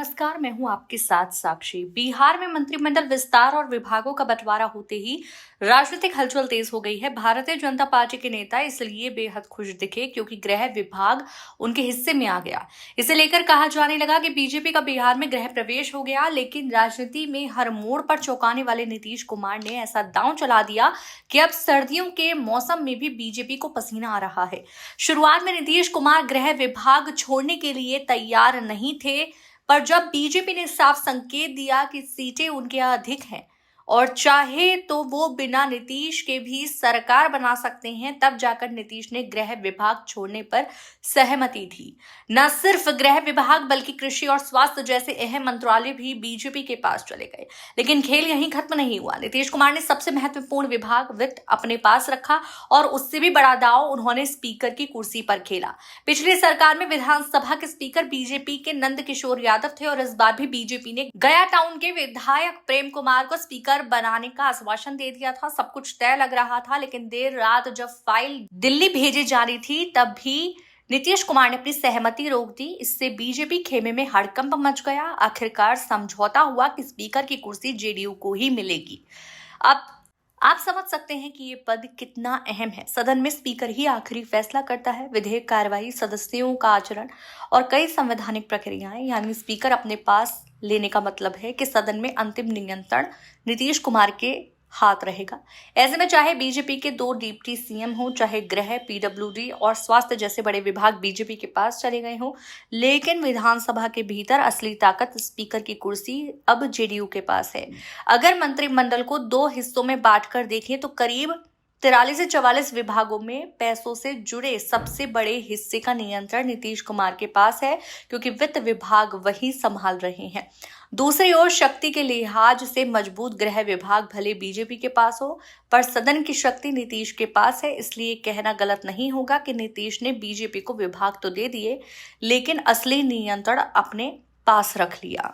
नमस्कार, मैं हूं आपके साथ साक्षी। बिहार में मंत्रिमंडल विस्तार और विभागों का बंटवारा होते ही राजनीतिक हलचल तेज हो गई है। भारतीय जनता पार्टी के नेता इसलिए बेहद खुश दिखे क्योंकि गृह विभाग उनके हिस्से में आ गया। इसे लेकर कहा जाने लगा कि बीजेपी का बिहार में गृह प्रवेश हो गया। लेकिन राजनीति में हर मोड़ पर चौंकाने वाले नीतीश कुमार ने ऐसा दांव चला दिया कि अब सर्दियों के मौसम में भी बीजेपी को पसीना आ रहा है। शुरुआत में नीतीश कुमार गृह विभाग छोड़ने के लिए तैयार नहीं थे, पर जब बीजेपी ने साफ संकेत दिया कि सीटें उनके यहाँ अधिक हैं और चाहे तो वो बिना नीतीश के भी सरकार बना सकते हैं, तब जाकर नीतीश ने गृह विभाग छोड़ने पर सहमति दी। न सिर्फ गृह विभाग बल्कि कृषि और स्वास्थ्य जैसे अहम मंत्रालय भी बीजेपी के पास चले गए। लेकिन खेल यहीं खत्म नहीं हुआ। नीतीश कुमार ने सबसे महत्वपूर्ण विभाग वित्त अपने पास रखा और उससे भी बड़ा दांव उन्होंने स्पीकर की कुर्सी पर खेला। पिछली सरकार में विधानसभा के स्पीकर बीजेपी के नंद किशोर यादव थे और इस बार भी बीजेपी ने गया टाउन के विधायक प्रेम कुमार को स्पीकर बनाने का आश्वासन दे दिया था। सब कुछ तय लग रहा था, लेकिन देर रात जब फाइल दिल्ली भेजी जा रही थी तब भी नीतीश कुमार ने अपनी सहमति रोक दी। इससे बीजेपी खेमे में हड़कंप मच गया। आखिरकार समझौता हुआ कि स्पीकर की कुर्सी जेडीयू को ही मिलेगी। अब आप समझ सकते हैं कि ये पद कितना अहम है। सदन में स्पीकर ही आखिरी फैसला करता है। विधेयक, कार्यवाही, सदस्यों का आचरण और कई संवैधानिक प्रक्रियाएं, यानी स्पीकर अपने पास लेने का मतलब है कि सदन में अंतिम नियंत्रण नीतीश कुमार के हाथ रहेगा। ऐसे में चाहे बीजेपी के 2 डिप्टी सीएम हो, चाहे गृह, पीडब्ल्यूडी और स्वास्थ्य जैसे बड़े विभाग बीजेपी के पास चले गए हो, लेकिन विधानसभा के भीतर असली ताकत स्पीकर की कुर्सी अब जेडीयू के पास है। अगर मंत्रिमंडल को 2 हिस्सों में बांटकर देखें तो करीब 43 से 44 विभागों में पैसों से जुड़े सबसे बड़े हिस्से का नियंत्रण नीतीश कुमार के पास है, क्योंकि वित्त विभाग वही संभाल रहे हैं। दूसरी ओर शक्ति के लिहाज से मजबूत गृह विभाग भले बीजेपी के पास हो, पर सदन की शक्ति नीतीश के पास है। इसलिए कहना गलत नहीं होगा कि नीतीश ने बीजेपी को विभाग तो दे दिए, लेकिन असली नियंत्रण अपने पास रख लिया।